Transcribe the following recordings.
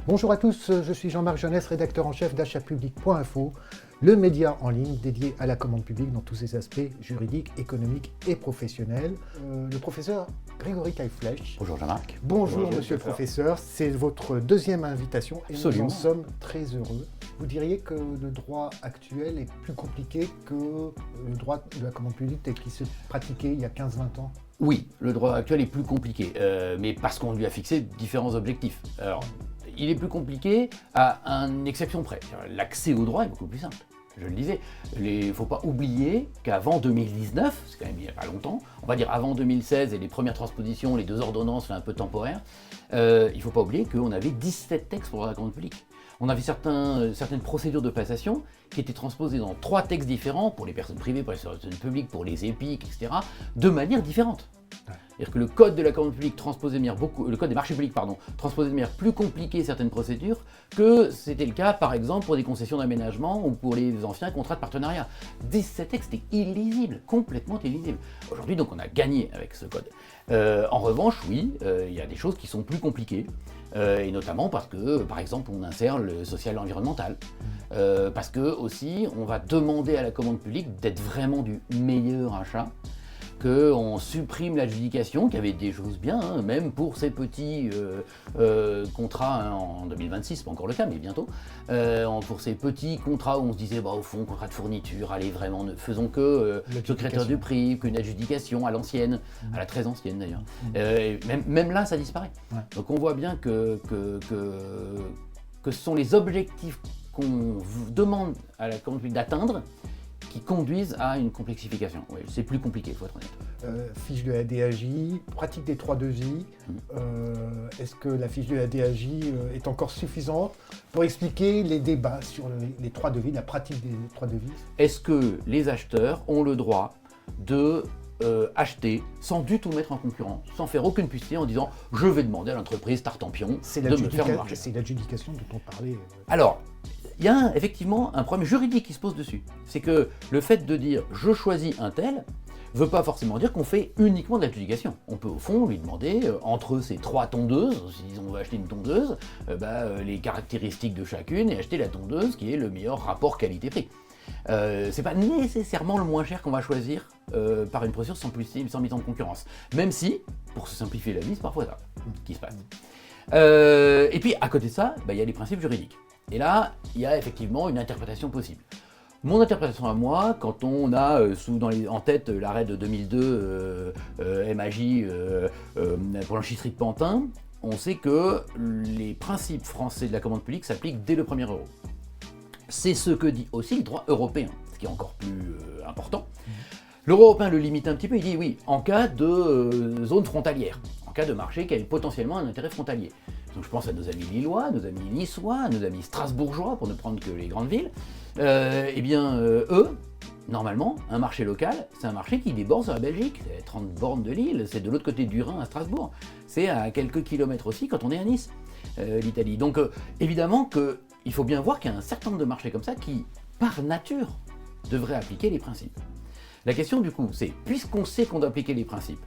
Bonjour à tous, je suis Jean-Marc Jeunesse, rédacteur en chef d'achatpublic.info, le média en ligne dédié à la commande publique dans tous ses aspects juridiques, économiques et professionnels. Le professeur Grégory Cailleflèche. Bonjour Jean-Marc. Bonjour monsieur le professeur, c'est votre deuxième invitation et Absolument. nous en sommes très heureux. Vous diriez que le droit actuel est plus compliqué que le droit de la commande publique tel qu'il se pratiquait il y a 15-20 ans? Oui, le droit actuel est plus compliqué, mais parce qu'on lui a fixé différents objectifs. Alors, il est plus compliqué à une exception près. L'accès au droit est beaucoup plus simple. Je le disais, il ne faut pas oublier qu'avant 2019, c'est quand même il n'y a pas longtemps, on va dire avant 2016 et les premières transpositions, les deux ordonnances un peu temporaires, il ne faut pas oublier qu'on avait 17 textes pour la commande publique. On avait certaines procédures de passation qui étaient transposées dans 3 textes différents pour les personnes privées, pour les personnes publiques, pour les EPIC, etc., de manière différente. C'est-à-dire que le code de la commande publique transposait de manière le code des marchés publics, transposait de manière plus compliquée certaines procédures que c'était le cas, par exemple, pour des concessions d'aménagement ou pour les anciens contrats de partenariat. 17 textes étaient illisibles, complètement illisibles. Aujourd'hui, donc, on a gagné avec ce code. En revanche, oui, il y a des choses qui sont plus compliquées. Et notamment parce que, par exemple, on insère le social et l'environnemental. Parce que, aussi, on va demander à la commande publique d'être vraiment du meilleur achat, qu'on supprime l'adjudication, qui avait des choses bien, hein, même pour ces petits contrats hein, en 2026, c'est pas encore le cas, mais bientôt, pour ces petits contrats où on se disait, au fond, contrat de fourniture, allez, vraiment, ne faisons que secrétaire du prix, qu'une adjudication à l'ancienne, à la très ancienne d'ailleurs. Même là, ça disparaît. Ouais. Donc on voit bien que ce sont les objectifs qu'on demande à la commande publique d'atteindre qui conduisent à une complexification. Oui, c'est plus compliqué, il faut être honnête. Fiche de la DAJ, pratique des 3 devis. Est-ce que la fiche de la DAJ est encore suffisante pour expliquer les débats sur les 3 devis, la pratique des 3 devis? Est-ce que les acheteurs ont le droit de acheter sans du tout mettre en concurrence, sans faire aucune publicité en disant « je vais demander à l'entreprise Tartampion de me faire marcher ». C'est l'adjudication dont on parlait. Alors, il y a effectivement un problème juridique qui se pose dessus. C'est que le fait de dire « je choisis un tel » ne veut pas forcément dire qu'on fait uniquement de l'adjudication. On peut au fond lui demander, entre ces 3 tondeuses, si on veut acheter une tondeuse, les caractéristiques de chacune et acheter la tondeuse qui est le meilleur rapport qualité-prix. C'est pas nécessairement le moins cher qu'on va choisir par une procédure sans mise en concurrence. Même si, pour se simplifier la vie, c'est parfois ça qui se passe. Et puis, à côté de ça, il y a les principes juridiques. Et là, il y a effectivement une interprétation possible. Mon interprétation à moi, quand on a en tête l'arrêt de 2002 MAJ pour l'anchisserie de Pantin, on sait que les principes français de la commande publique s'appliquent dès le premier euro. C'est ce que dit aussi le droit européen, ce qui est encore plus important. Le droit européen le limite un petit peu, il dit oui, en cas de zone frontalière, en cas de marché qui a potentiellement un intérêt frontalier. Donc je pense à nos amis lillois, nos amis niçois, nos amis strasbourgeois, pour ne prendre que les grandes villes. Eux, normalement, un marché local, c'est un marché qui déborde sur la Belgique. C'est 30 bornes de Lille, c'est de l'autre côté du Rhin à Strasbourg. C'est à quelques kilomètres aussi quand on est à Nice, l'Italie. Donc évidemment qu'il faut bien voir qu'il y a un certain nombre de marchés comme ça qui, par nature, devraient appliquer les principes. La question du coup, c'est, puisqu'on sait qu'on doit appliquer les principes,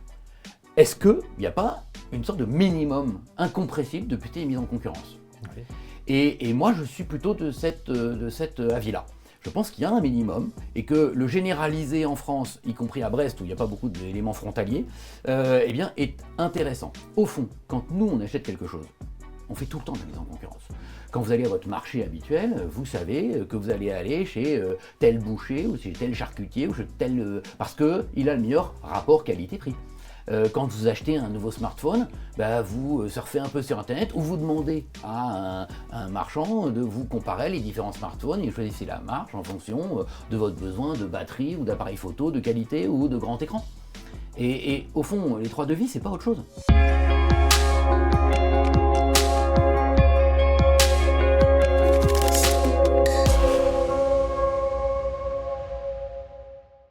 est-ce qu'il n'y a pas une sorte de minimum incompressible de putain mise en concurrence? Oui. Et moi, je suis plutôt de cet avis-là. Je pense qu'il y a un minimum et que le généraliser en France, y compris à Brest, où il n'y a pas beaucoup d'éléments frontaliers, est intéressant. Au fond, quand nous, on achète quelque chose, on fait tout le temps de la mise en concurrence. Quand vous allez à votre marché habituel, vous savez que vous allez aller chez tel boucher ou chez tel charcutier ou chez tel... parce qu'il a le meilleur rapport qualité-prix. Quand vous achetez un nouveau smartphone, vous surfez un peu sur internet ou vous demandez à un marchand de vous comparer les différents smartphones et vous choisissez la marque en fonction de votre besoin de batterie ou d'appareil photo, de qualité ou de grand écran. Et au fond, les 3 devis, c'est pas autre chose.